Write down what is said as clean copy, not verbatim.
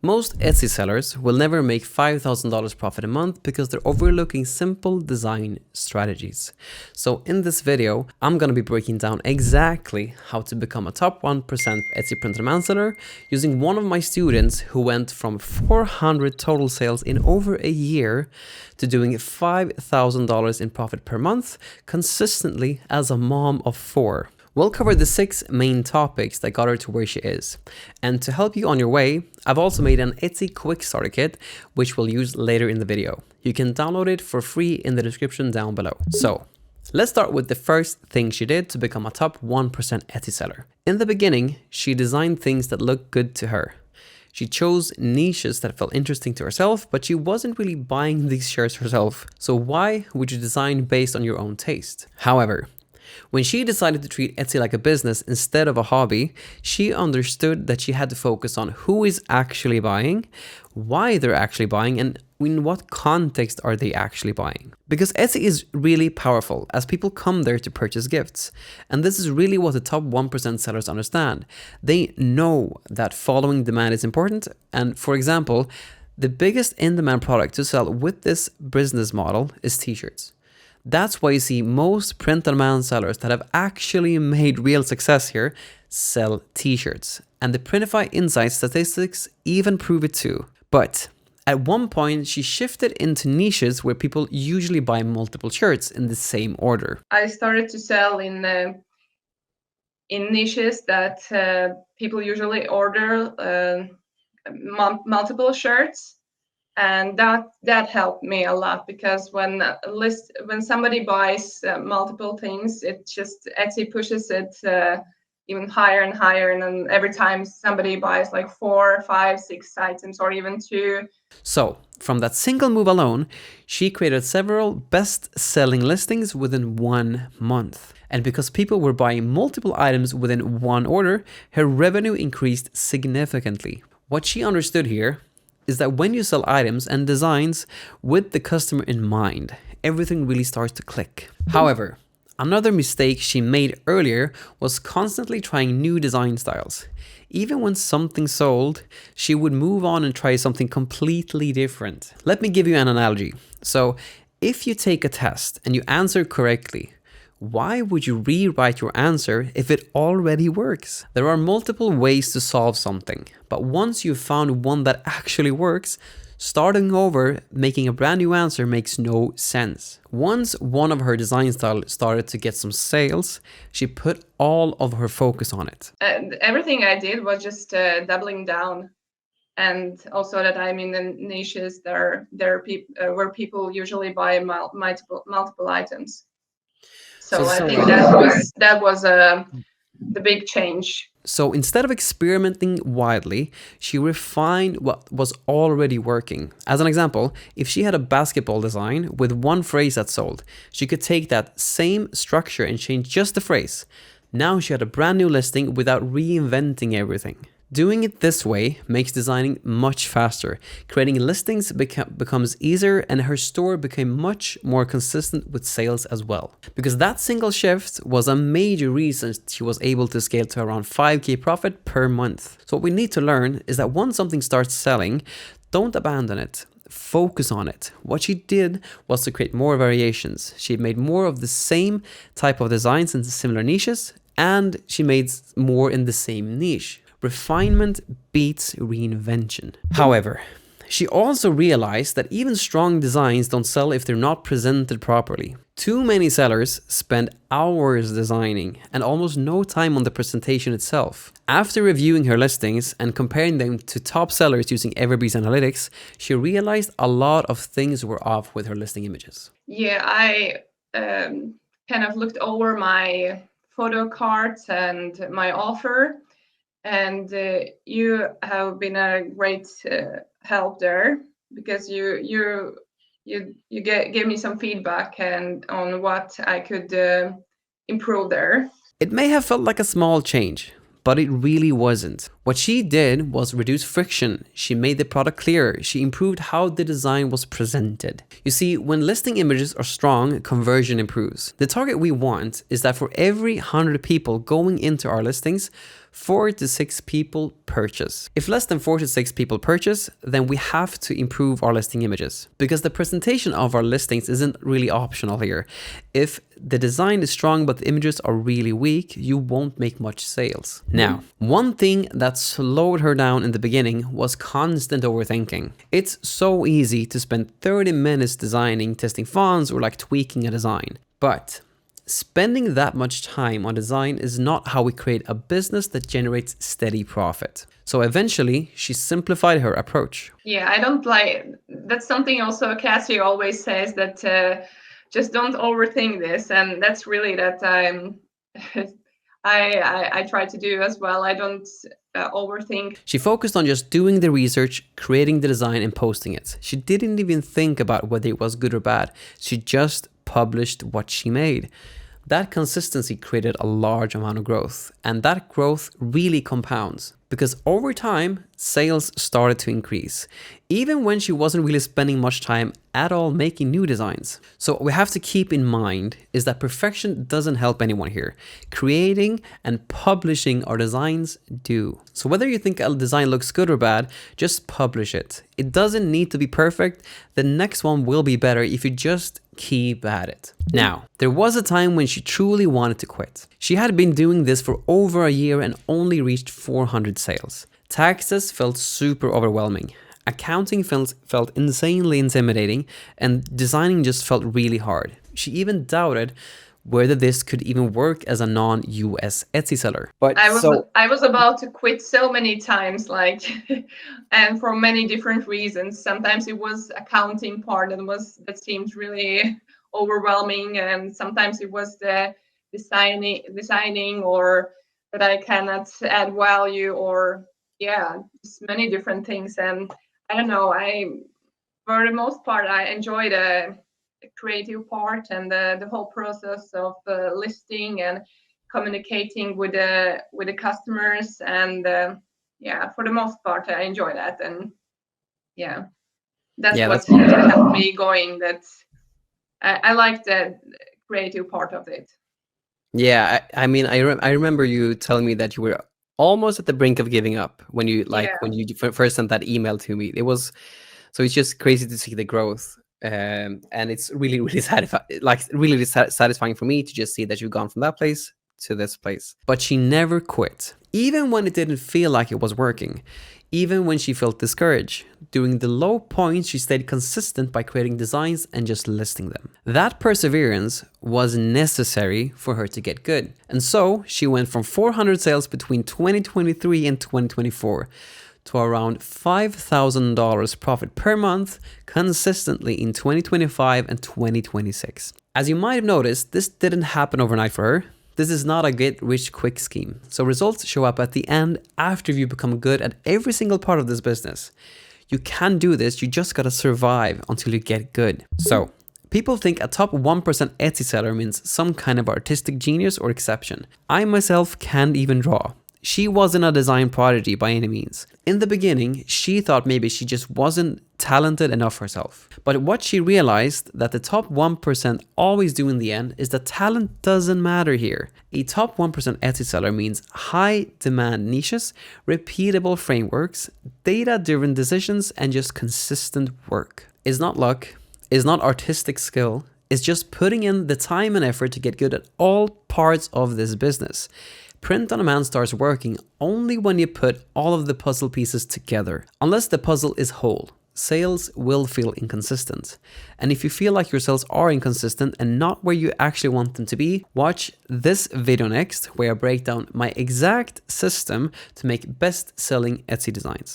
Most Etsy sellers will never make $5,000 profit a month because they're overlooking simple design strategies. So in this video, I'm going to be breaking down exactly how to become a top 1% Etsy print-on-demand seller using one of my students who went from 400 total sales in over a year to doing $5,000 in profit per month consistently as a mom of 4. We'll cover the 6 main topics that got her to where she is. And to help you on your way, I've also made an Etsy quick starter kit, which we'll use later in the video. You can download it for free in the description down below. So let's start with the first thing she did to become a top 1% Etsy seller. In the beginning, she designed things that looked good to her. She chose niches that felt interesting to herself, but she wasn't really buying these shirts herself. So why would you design based on your own taste? However, when she decided to treat Etsy like a business instead of a hobby, she understood that she had to focus on who is actually buying, why they're actually buying, and in what context are they actually buying. Because Etsy is really powerful as people come there to purchase gifts. And this is really what the top 1% sellers understand. They know that following demand is important. And for example, the biggest in-demand product to sell with this business model is t-shirts. That's why you see most print-on-demand sellers that have actually made real success here sell t-shirts. And the Printify Insights statistics even prove it too. But at one point, she shifted into niches where people usually buy multiple shirts in the same order. I started to sell in niches that people usually order multiple shirts. And that helped me a lot, because when somebody buys multiple things, it just Etsy pushes it even higher and higher, and then every time somebody buys like 4, 5, 6 items or even 2. So from that single move alone, she created several best-selling listings within 1 month. And because people were buying multiple items within one order, her revenue increased significantly. What she understood here is that when you sell items and designs with the customer in mind, everything really starts to click. However, another mistake she made earlier was constantly trying new design styles. Even when something sold, she would move on and try something completely different. Let me give you an analogy. So, if you take a test and you answer correctly, why would you rewrite your answer if it already works? There are multiple ways to solve something, but once you've found one that actually works, starting over, making a brand new answer makes no sense. Once one of her design styles started to get some sales, she put all of her focus on it. Everything I did was just doubling down. And also that I'm in the niches where people usually buy multiple items. So I think that was the big change. So instead of experimenting wildly, she refined what was already working. As an example, if she had a basketball design with one phrase that sold, she could take that same structure and change just the phrase. Now she had a brand new listing without reinventing everything. Doing it this way makes designing much faster. Creating listings becomes easier, and her store became much more consistent with sales as well. Because that single shift was a major reason she was able to scale to around 5K profit per month. So what we need to learn is that once something starts selling, don't abandon it. Focus on it. What she did was to create more variations. She made more of the same type of designs in similar niches, and she made more in the same niche. Refinement beats reinvention. However, she also realized that even strong designs don't sell if they're not presented properly. Too many sellers spend hours designing and almost no time on the presentation itself. After reviewing her listings and comparing them to top sellers using Everbee's analytics, she realized a lot of things were off with her listing images. Yeah, I kind of looked over my photo cards and my offer. And you have been a great help there, because you gave me some feedback and on what I could improve there. It may have felt like a small change, but it really wasn't. What she did was reduce friction. She made the product clearer. She improved how the design was presented. You see, when listing images are strong, conversion improves. The target we want is that for every 100 people going into our listings, 4 to 6 people purchase. If less than 4 to 6 people purchase, then we have to improve our listing images, because the presentation of our listings isn't really optional here. If the design is strong but the images are really weak, you won't make much sales. Now, one thing that slowed her down in the beginning was constant overthinking. It's so easy to spend 30 minutes designing, testing fonts, or like tweaking a design. But spending that much time on design is not how we create a business that generates steady profit. So eventually, she simplified her approach. Yeah, I don't like, that's something also Cassie always says, that just don't overthink this. And that's really that I try to do as well. I don't overthink. She focused on just doing the research, creating the design, and posting it. She didn't even think about whether it was good or bad. She just published what she made. That consistency created a large amount of growth, and that growth really compounds, because over time, sales started to increase, even when she wasn't really spending much time at all making new designs. So what we have to keep in mind is that perfection doesn't help anyone here. Creating and publishing our designs do. So whether you think a design looks good or bad, just publish it. It doesn't need to be perfect. The next one will be better if you just keep at it. Now, there was a time when she truly wanted to quit. She had been doing this for over a year and only reached 400 sales. Taxes felt super overwhelming. Accounting felt insanely intimidating, and designing just felt really hard. She even doubted whether this could even work as a non-US Etsy seller. But I was about to quit so many times, like, and for many different reasons. Sometimes it was accounting part that seemed really overwhelming, and sometimes it was the designing, or that I cannot add value, or yeah, just many different things. And I don't know, for the most part, I enjoy the creative part and the whole process of listing and communicating with the customers. And yeah, for the most part, I enjoy that. And yeah, that's what helped me going. That I like the creative part of it. Yeah, I mean, I remember you telling me that you were almost at the brink of giving up when you when you first sent that email to me. So it's just crazy to see the growth, and it's really satisfying for me to just see that you've gone from that place to this place. But she never quit, even when it didn't feel like it was working. Even when she felt discouraged, during the low points, she stayed consistent by creating designs and just listing them. That perseverance was necessary for her to get good. And so she went from 400 sales between 2023 and 2024 to around $5,000 profit per month consistently in 2025 and 2026. As you might have noticed, this didn't happen overnight for her. This is not a get-rich-quick scheme. So results show up at the end after you become good at every single part of this business. You can do this, you just gotta survive until you get good. So, people think a top 1% Etsy seller means some kind of artistic genius or exception. I myself can't even draw. She wasn't a design prodigy by any means. In the beginning, she thought maybe she just wasn't talented enough herself. But what she realized that the top 1% always do in the end is that talent doesn't matter here. A top 1% Etsy seller means high demand niches, repeatable frameworks, data-driven decisions, and just consistent work. It's not luck, it's not artistic skill, it's just putting in the time and effort to get good at all parts of this business. Print on demand starts working only when you put all of the puzzle pieces together. Unless the puzzle is whole, sales will feel inconsistent. And if you feel like your sales are inconsistent and not where you actually want them to be, watch this video next, where I break down my exact system to make best-selling Etsy designs.